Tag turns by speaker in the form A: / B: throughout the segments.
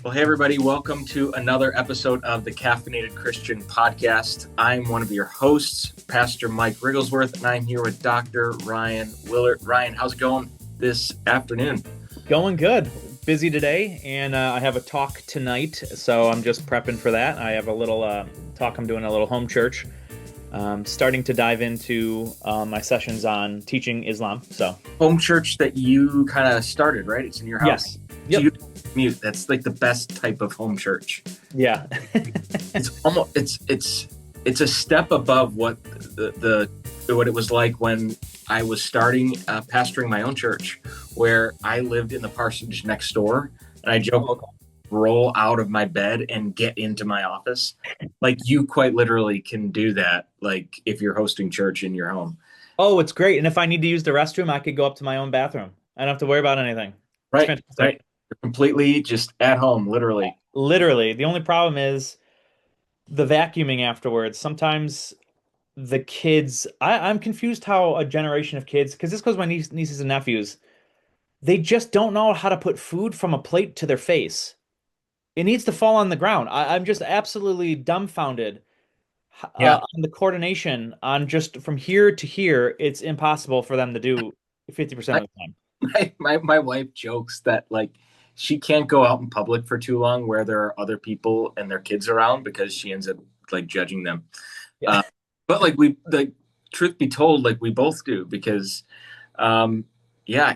A: Well, hey, everybody, welcome to another episode of the Caffeinated Christian Podcast. I'm one of your hosts, Pastor Mike Rigglesworth, and I'm here with Dr. Ryan Willard. Ryan, how's it going this afternoon?
B: Going good. Busy today, and I have a talk tonight, so I'm just prepping for that. I have a little talk. I'm doing a little home church. Starting to dive into my sessions on teaching Islam. So
A: home church that you kind of started, right? It's in your house.
B: Yes. Yep.
A: So you commute. That's like the best type of home church.
B: Yeah.
A: It's a step above what what it was like when I was starting pastoring my own church, where I lived in the parsonage next door, and I joke, roll out of my bed and get into my office. Like, you quite literally can do that, like, if you're hosting church in your home.
B: Oh, it's great. And if I need to use the restroom, I could go up to my own bathroom. I don't have to worry about anything. It's fantastic.
A: Right. You're completely just at home, literally.
B: Literally. The only problem is the vacuuming afterwards. Sometimes the kids, I'm confused how a generation of kids, because this goes with my nieces and nephews, they just don't know how to put food from a plate to their face. It needs to fall on the ground. I'm just absolutely dumbfounded
A: Yeah.
B: on the coordination on just from here to here. It's impossible for them to do 50% of the time.
A: My wife jokes that, like, she can't go out in public for too long where there are other people and their kids around, because she ends up, like, judging them.
B: Yeah.
A: But truth be told, like, we both do, because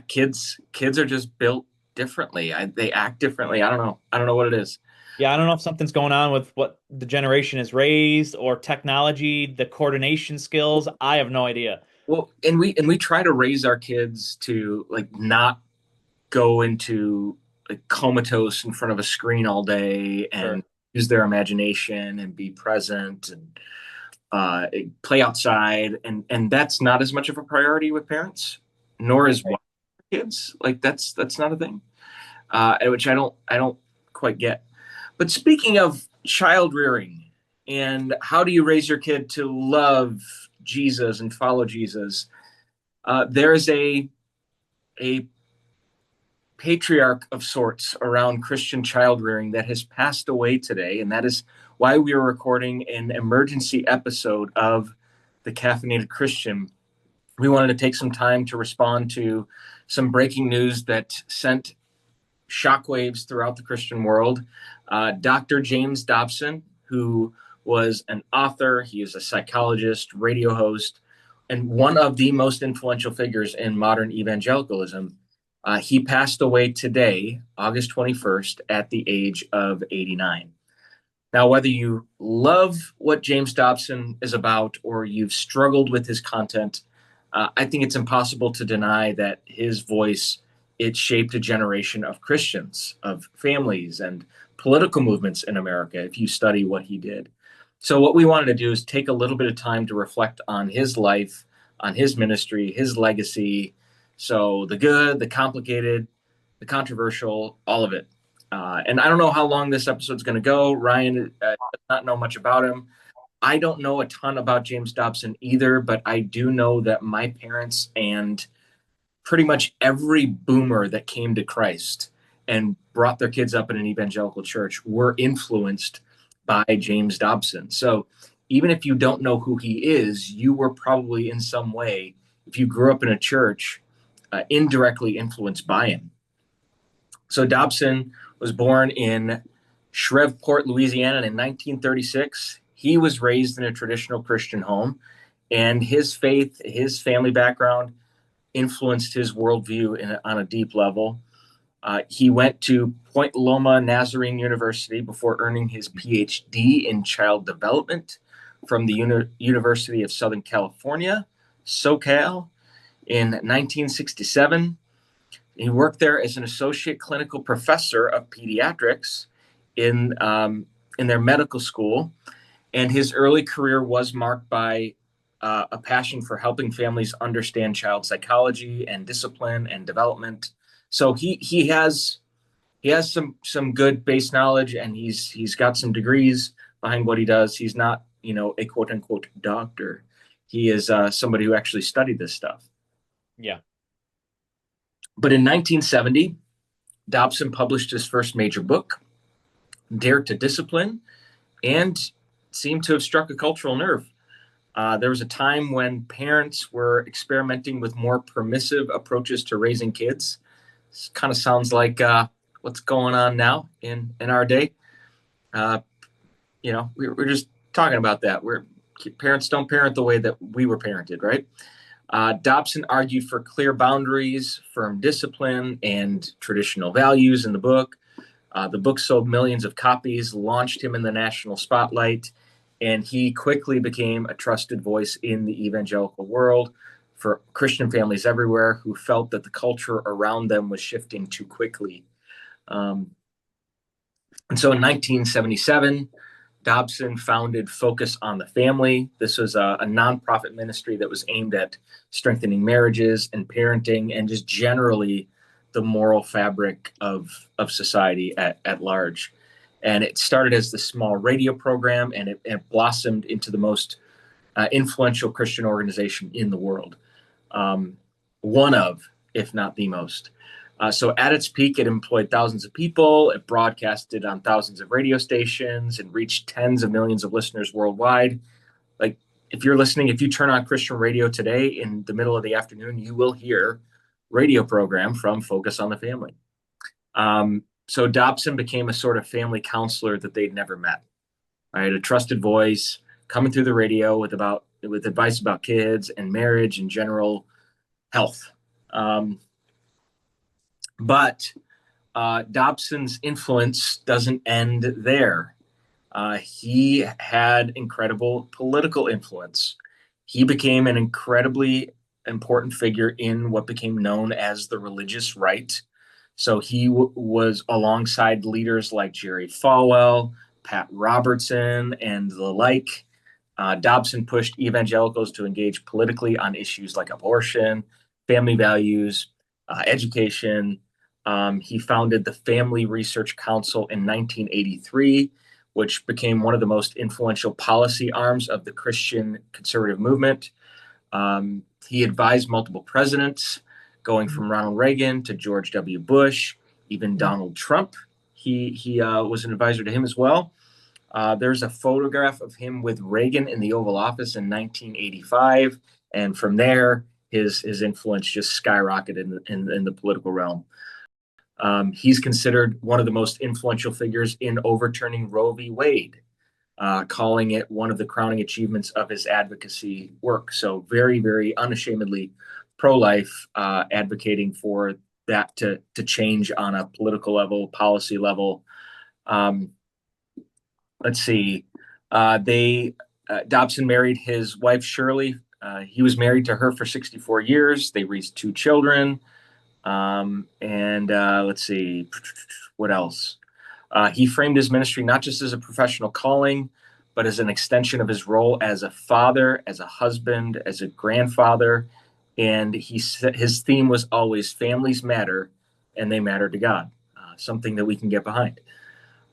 A: kids are just built differently. They act differently. I don't know what it is.
B: Yeah, I don't know if something's going on with what the generation is raised or technology, the coordination skills. I have no idea.
A: Well, and we try to raise our kids to, like, not go into, like, comatose in front of a screen all day, and
B: Sure.
A: use their imagination and be present and play outside, and that's not as much of a priority with parents, nor is kids. Like, that's not a thing, which I don't quite get. But speaking of child rearing, and how do you raise your kid to love Jesus and follow Jesus, there is a patriarch of sorts around Christian child rearing that has passed away today, and that is why we are recording an emergency episode of the Caffeinated Christian. We wanted to take some time to respond to some breaking news that sent shockwaves throughout the Christian world. Dr. James Dobson, who was an author, he is a psychologist, radio host, and one of the most influential figures in modern evangelicalism. He passed away today, August 21st, at the age of 89. Now, whether you love what James Dobson is about or you've struggled with his content, I think it's impossible to deny that his voice, it shaped a generation of Christians, of families, and political movements in America, if you study what he did. So what we wanted to do is take a little bit of time to reflect on his life, on his ministry, his legacy. So the good, the complicated, the controversial, all of it. And I don't know how long this episode's going to go. Ryan does not know much about him. I don't know a ton about James Dobson either, but I do know that my parents and pretty much every boomer that came to Christ and brought their kids up in an evangelical church were influenced by James Dobson. So even if you don't know who he is, you were probably in some way, if you grew up in a church, indirectly influenced by him. So Dobson was born in Shreveport, Louisiana in 1936. He was raised in a traditional Christian home, and his faith, his family background influenced his worldview on a deep level. He went to Point Loma Nazarene University before earning his PhD in child development from the University of Southern California, SoCal, in 1967. He worked there as an associate clinical professor of pediatrics in their medical school, and his early career was marked by a passion for helping families understand child psychology and discipline and development. So he has some good base knowledge, and he's got some degrees behind what he does. He's not, a quote unquote doctor. He is somebody who actually studied this stuff.
B: Yeah.
A: But in 1970, Dobson published his first major book, dared to discipline, and seemed to have struck a cultural nerve. There was a time when parents were experimenting with more permissive approaches to raising kids. This kind of sounds like what's going on now in our day. Uh, we're just talking about that. We're parents don't parent the way that we were parented, right? Dobson argued for clear boundaries, firm discipline, and traditional values in the book. The book sold millions of copies, launched him in the national spotlight, and he quickly became a trusted voice in the evangelical world for Christian families everywhere who felt that the culture around them was shifting too quickly. Um, and so in 1977, Dobson founded Focus on the Family. This was a nonprofit ministry that was aimed at strengthening marriages and parenting and just generally the moral fabric of society at large. And it started as the small radio program, and it blossomed into the most influential Christian organization in the world. Um, one of, if not the most. So at its peak, it employed thousands of people. It broadcasted on thousands of radio stations and reached tens of millions of listeners worldwide. Like, if you're listening, if you turn on Christian radio today in the middle of the afternoon, you will hear radio program from Focus on the Family. So Dobson became a sort of family counselor that they'd never met. Right, a trusted voice coming through the radio with advice about kids and marriage and general health. Um, but Dobson's influence doesn't end there. He had incredible political influence. He became an incredibly important figure in what became known as the religious right. So he was alongside leaders like Jerry Falwell, Pat Robertson, and the like. Dobson pushed evangelicals to engage politically on issues like abortion, family values, education. He founded the Family Research Council in 1983, which became one of the most influential policy arms of the Christian conservative movement. He advised multiple presidents, going from Ronald Reagan to George W. Bush, even Donald Trump. He was an advisor to him as well. There's a photograph of him with Reagan in the Oval Office in 1985, and from there, his influence just skyrocketed in the political realm. He's considered one of the most influential figures in overturning Roe v. Wade, calling it one of the crowning achievements of his advocacy work. So very, very unashamedly pro-life, advocating for that to change on a political level, policy level. Um, let's see. They Dobson married his wife Shirley. He was married to her for 64 years. They raised two children. And let's see, what else? He framed his ministry not just as a professional calling, but as an extension of his role as a father, as a husband, as a grandfather. And his theme was always families matter, and they matter to God, something that we can get behind.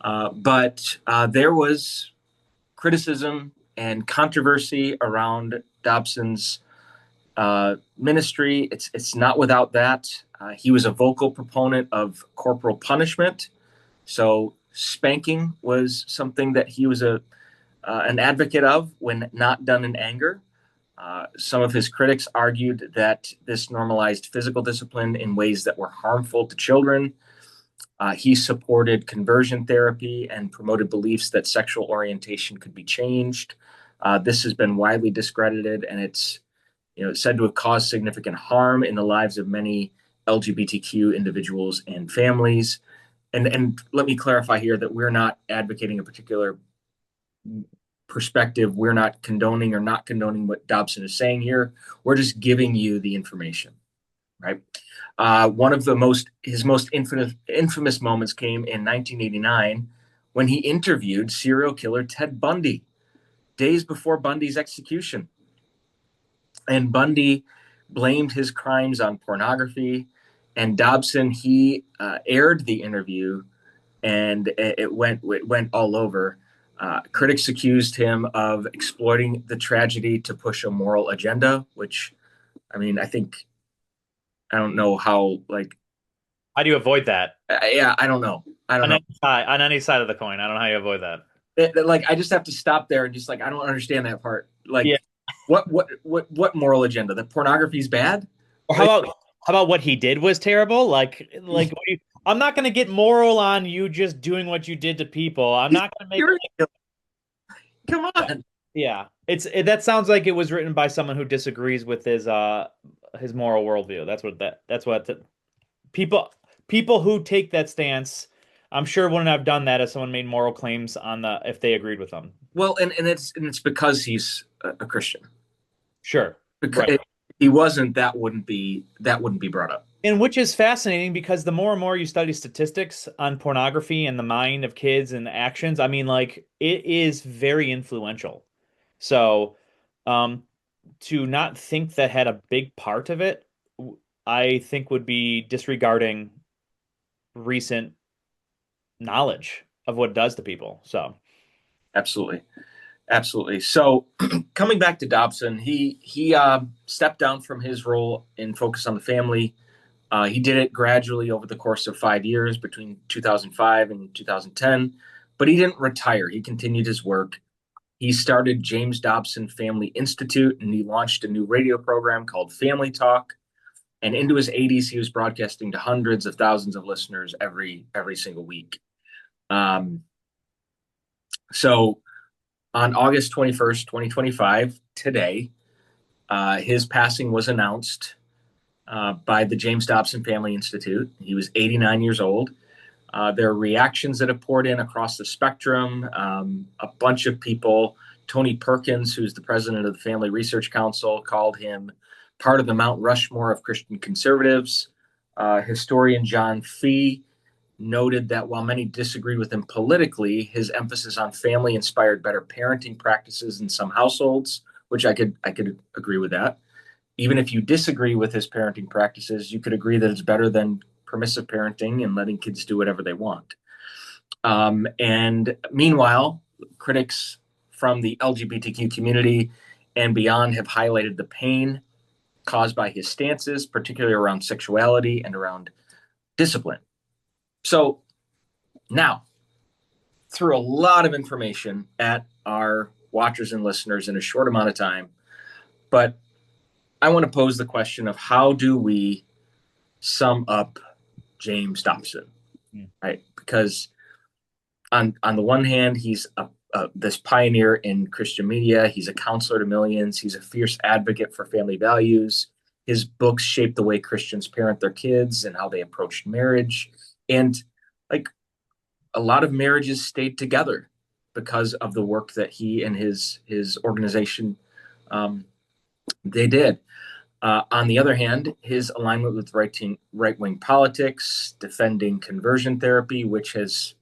A: But there was criticism and controversy around Dobson's ministry. It's not without that. He was a vocal proponent of corporal punishment. So spanking was something that he was an advocate of when not done in anger. Some of his critics argued that this normalized physical discipline in ways that were harmful to children. He supported conversion therapy and promoted beliefs that sexual orientation could be changed. This has been widely discredited, and it's said to have caused significant harm in the lives of many LGBTQ individuals and families. And let me clarify here that we're not advocating a particular perspective. We're not condoning or not condoning what Dobson is saying here. We're just giving you the information, right? One of his most infamous moments came in 1989 when he interviewed serial killer Ted Bundy days before Bundy's execution. And Bundy blamed his crimes on pornography. And Dobson, he aired the interview, and it went all over. Critics accused him of exploiting the tragedy to push a moral agenda, which, I mean, I don't know how, like,
B: How do you avoid that?
A: yeah, I don't know. I don't know.
B: On any side of the coin. I don't know how you avoid that.
A: Like I just have to stop there and just like I don't understand that part.
B: Yeah.
A: Like, what moral agenda? That pornography is bad?
B: Or
A: Like,
B: how about what he did was terrible? I'm not gonna get moral on you just doing what you did to people. I'm not gonna make
A: you're come
B: yeah.
A: on.
B: Yeah. That sounds like it was written by someone who disagrees with his moral worldview. That's what people people who take that stance, I'm sure wouldn't have done that if someone made moral claims on the if they agreed with them.
A: Well, and it's because he's a Christian.
B: Sure.
A: Because
B: Right.
A: if he wasn't, that wouldn't be brought up.
B: And which is fascinating because the more and more you study statistics on pornography and the mind of kids and actions, I mean, like it is very influential. So, um, to not think that had a big part of it, I think would be disregarding recent knowledge of what it does to people. So,
A: Absolutely, absolutely. So, coming back to Dobson, he stepped down from his role and focused on the family. He did it gradually over the course of 5 years between 2005 and 2010, but he didn't retire. He continued his work. He started James Dobson Family Institute and he launched a new radio program called Family Talk. And into his 80s, he was broadcasting to hundreds of thousands of listeners every single week. Um, so on August 21st, 2025, today, his passing was announced by the James Dobson Family Institute. He was 89 years old. There are reactions that have poured in across the spectrum. A bunch of people, Tony Perkins, who's the president of the Family Research Council, called him part of the Mount Rushmore of Christian conservatives. Historian John Fee noted that while many disagreed with him politically, his emphasis on family inspired better parenting practices in some households, which I could agree with that. Even if you disagree with his parenting practices, you could agree that it's better than permissive parenting and letting kids do whatever they want. And meanwhile, critics from the LGBTQ community and beyond have highlighted the pain caused by his stances, particularly around sexuality and around discipline. So now, through a lot of information at our watchers and listeners in a short amount of time, but I want to pose the question of how do we sum up James Dobson,
B: mm,
A: right? Because on the one hand, he's this pioneer in Christian media. He's a counselor to millions. He's a fierce advocate for family values. His books shaped the way Christians parent their kids and how they approached marriage. And like a lot of marriages stayed together because of the work that he and his organization um, they did. On the other hand, his alignment with right wing politics, defending conversion therapy, which has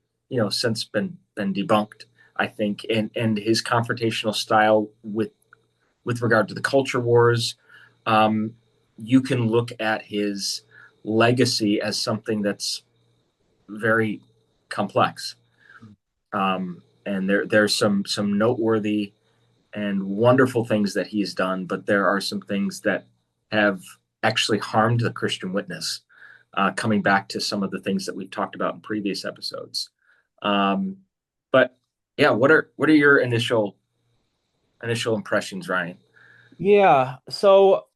A: since been debunked, I think, and his confrontational style with regard to the culture wars, um, you can look at his legacy as something that's very complex. And there's some noteworthy and wonderful things that he's done, but there are some things that have actually harmed the Christian witness. Coming back to some of the things that we've talked about in previous episodes, but yeah, what are your initial impressions, Ryan?
B: yeah. So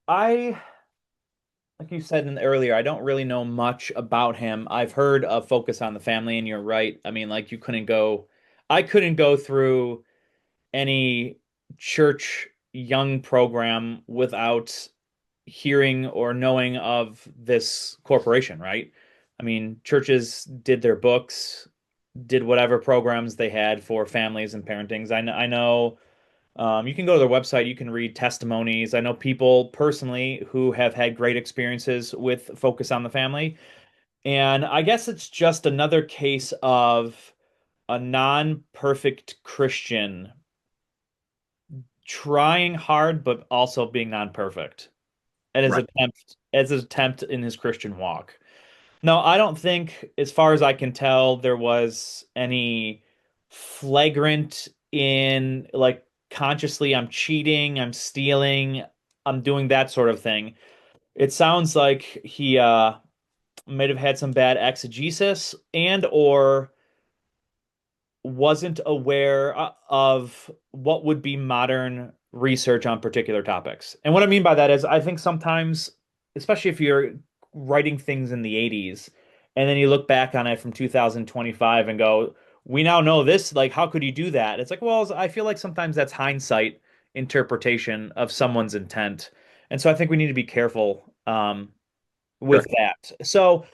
B: like you said earlier, I don't really know much about him. I've heard of Focus on the Family, and you're right. I mean, like I couldn't go through any church young program without hearing or knowing of this corporation, right? I mean, churches did their books, did whatever programs they had for families and parentings. I know you can go to their website, you can read testimonies. I know people personally who have had great experiences with Focus on the Family. And I guess it's just another case of a non-perfect Christian trying hard but also being non-perfect at
A: Right.
B: his attempt in his Christian walk. No, I don't think, as far as I can tell, there was any flagrant in like consciously I'm cheating, I'm stealing, I'm doing that sort of thing. It sounds like might have had some bad exegesis and or wasn't aware of what would be modern research on particular topics. And what I mean by that is I think sometimes, especially if you're writing things in the 80s and then you look back on it from 2025 and go, we now know this, like how could you do that? It's like, well, I feel like sometimes that's hindsight interpretation of someone's intent. And so I think we need to be careful
A: Sure.
B: with that. So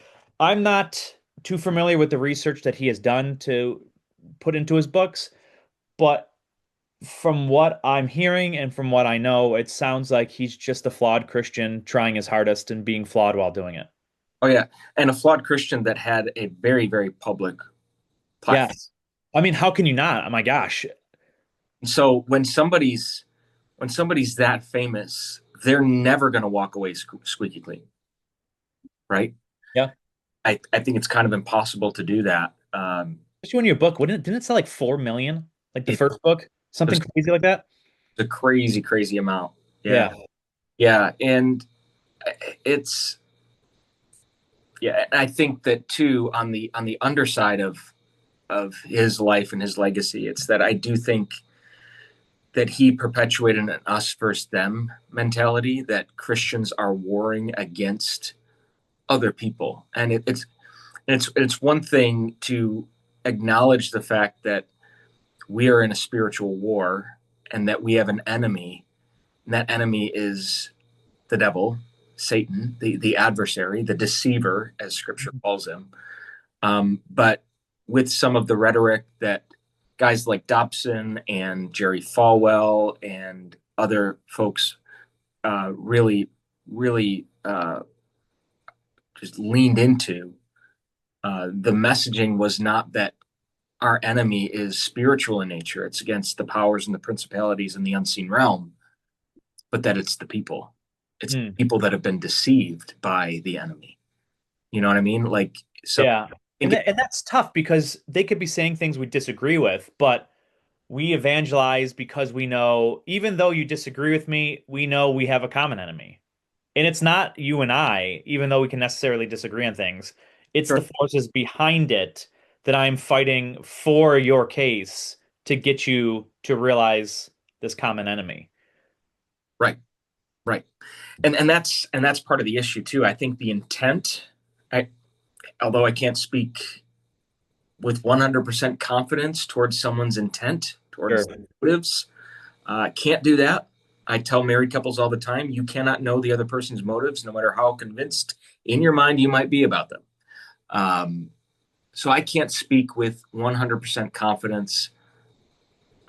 B: I'm not too familiar with the research that he has done to put into his books, but from what I'm hearing and from what I know, it sounds like he's just a flawed Christian trying his hardest and being flawed while doing it.
A: Oh yeah, and a flawed Christian that had a very, very public platform.
B: Yes. I mean, how can you not? Oh my gosh.
A: So when somebody's that famous, they're never going to walk away squeaky clean, right?
B: Yeah.
A: I think it's kind of impossible to do that.
B: Especially when your book, wouldn't it, didn't it sell like 4 million? Like the
A: It's
B: first book? Something crazy like that?
A: a crazy, crazy amount. Yeah,
B: Yeah.
A: yeah, and it's yeah. I think that too on the underside of his life and his legacy, it's that I do think that he perpetuated an us versus them mentality that Christians are warring against other people, and it's one thing to acknowledge the fact that we are in a spiritual war and that we have an enemy, and that enemy is the devil, Satan, the adversary, the deceiver, as Scripture calls him. But with some of the rhetoric that guys like Dobson and Jerry Falwell and other folks really, really just leaned into, the messaging was not that our enemy is spiritual in nature, it's against the powers and the principalities in the unseen realm, but that it's the people. It's
B: Hmm.
A: people that have been deceived by the enemy. You know what I mean? Like, so
B: Yeah.
A: I think it,
B: And that's tough because they could be saying things we disagree with, but we evangelize because we know, even though you disagree with me, we know we have a common enemy. And it's not you and I, even though we can necessarily disagree on things. It's the
A: sure.
B: forces behind it that I'm fighting for your case to get you to realize this common enemy.
A: Right, right. And that's part of the issue too. I think the intent, I, although I can't speak with 100% confidence towards someone's intent,
B: Sure.
A: towards motives, can't do that. I tell married couples all the time, you cannot know the other person's motives, no matter how convinced in your mind you might be about them. Um, so I can't speak with 100% confidence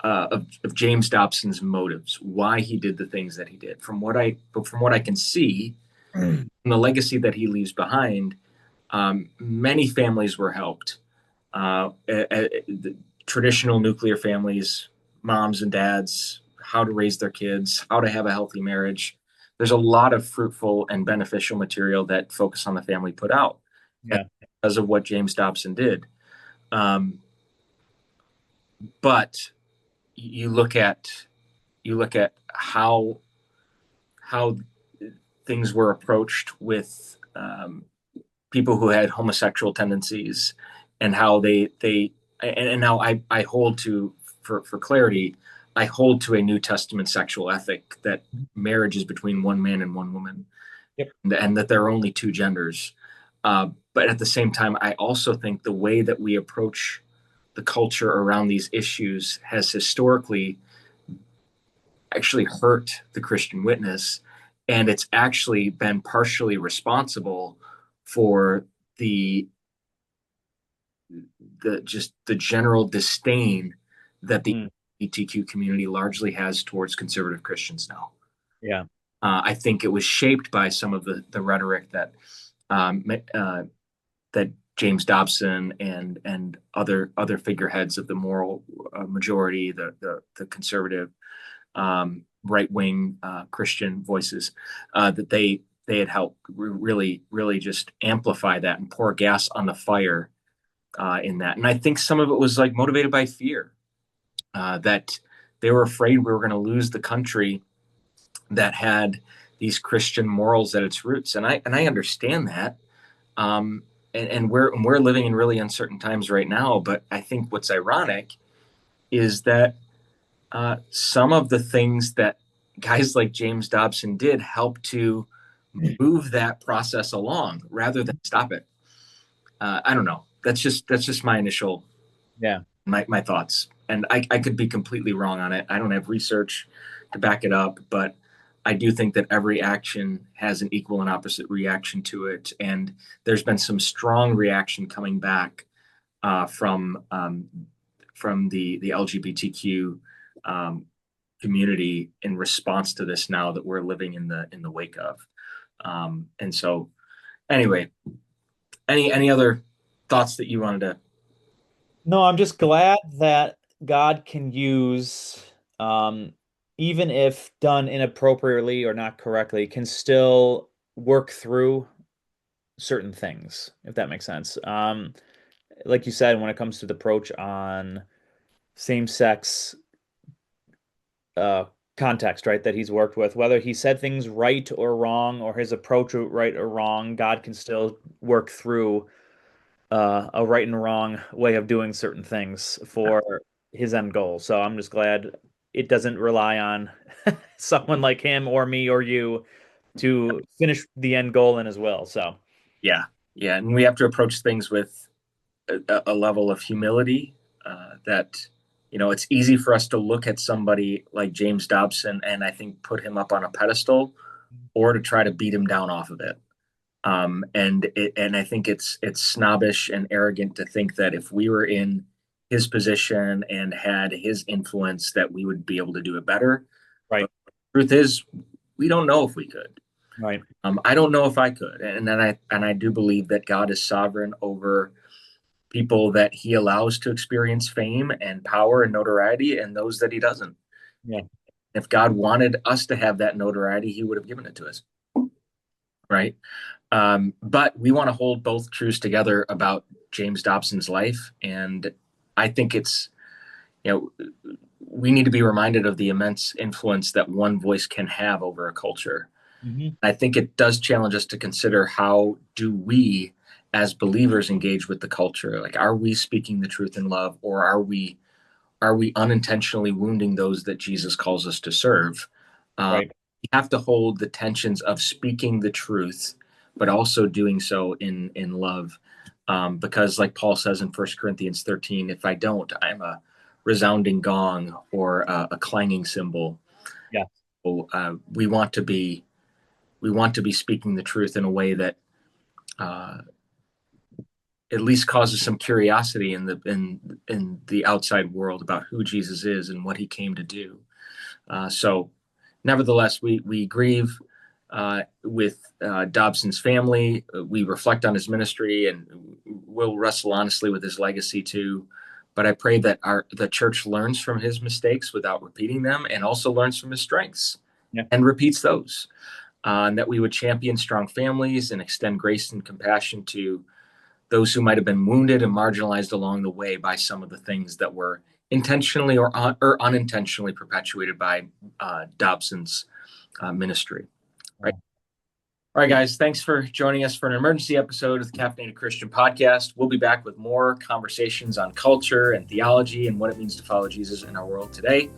A: of James Dobson's motives, why he did the things that he did. From what I can see,
B: Mm.
A: the legacy that he leaves behind, many families were helped. The traditional nuclear families, moms and dads, how to raise their kids, how to have a healthy marriage. There's a lot of fruitful and beneficial material that Focus on the Family put out
B: Yeah.
A: because of what James Dobson did. Um, but you look at how things were approached with people who had homosexual tendencies, and how they and now I hold to, for clarity, I hold to a New Testament sexual ethic that marriage is between one man and one woman,
B: Yep.
A: and that there are only two genders. But at the same time, I also think the way that we approach the culture around these issues has historically actually hurt the Christian witness, and it's actually been partially responsible for the the general disdain that the
B: Mm.
A: LGBTQ community largely has towards conservative Christians now.
B: Yeah.
A: I think it was shaped by some of the rhetoric um, uh, that James Dobson and other figureheads of the moral majority, the conservative right wing Christian voices, that they had helped really just amplify that and pour gas on the fire in that. And I think some of it was like motivated by fear, that they were afraid we were going to lose the country that had these Christian morals at its roots. And I understand that. Um, and we're living in really uncertain times right now. But I think what's ironic is that some of the things that guys like James Dobson did help to move that process along rather than stop it. I don't know. That's just my initial
B: Yeah.
A: my thoughts, and I could be completely wrong on it. I don't have research to back it up, but I do think that every action has an equal and opposite reaction to it, and there's been some strong reaction coming back from the LGBTQ um, community in response to this now that we're living in the wake of. And so, anyway, any other thoughts that you wanted to?
B: No, I'm just glad that God can use, um, even if done inappropriately or not correctly, can still work through certain things, if that makes sense. Like you said, when it comes to the approach on same-sex uh, context, right, that he's worked with, whether he said things right or wrong, or his approach right or wrong, God can still work through a right and wrong way of doing certain things for his end goal. So I'm just glad it doesn't rely on someone like him or me or you to finish the end goal in as well. So
A: Yeah, yeah, and we have to approach things with a level of humility that it's easy for us to look at somebody like James Dobson and I think put him up on a pedestal or to try to beat him down off of it. And I think it's snobbish and arrogant to think that if we were in his position and had his influence, that we would be able to do it better.
B: right,
A: But the truth is, we don't know if we could.
B: right,
A: I don't know if I could, and I do believe that God is sovereign over people that He allows to experience fame and power and notoriety, and those that He doesn't.
B: yeah,
A: If God wanted us to have that notoriety, He would have given it to us, right? But we want to hold both truths together about James Dobson's life, and I think it's you know we need to be reminded of the immense influence that one voice can have over a culture.
B: hmm,
A: I think it does challenge us to consider how do we as believers engage with the culture? Like, are we speaking the truth in love, or are we unintentionally wounding those that Jesus calls us to serve? Um,
B: right,
A: you have to hold the tensions of speaking the truth, but also doing so in love, because, like Paul says in 1 Corinthians 13, if I don't, I'm a resounding gong or a clanging cymbal.
B: yeah,
A: So, we want to be speaking the truth in a way that uh, at least causes some curiosity in the outside world about who Jesus is and what He came to do. So, nevertheless, we grieve with Dobson's family. We reflect on his ministry, and we'll wrestle honestly with his legacy too. But I pray that the church learns from his mistakes without repeating them, and also learns from his strengths
B: yeah,
A: and repeats those. And that we would champion strong families and extend grace and compassion to those who might have been wounded and marginalized along the way by some of the things that were intentionally or unintentionally perpetuated by Dobson's ministry. Right.
B: yeah.
A: All right, guys. Thanks for joining us for an emergency episode of the Caffeinated Christian Podcast. We'll be back with more conversations on culture and theology and what it means to follow Jesus in our world today.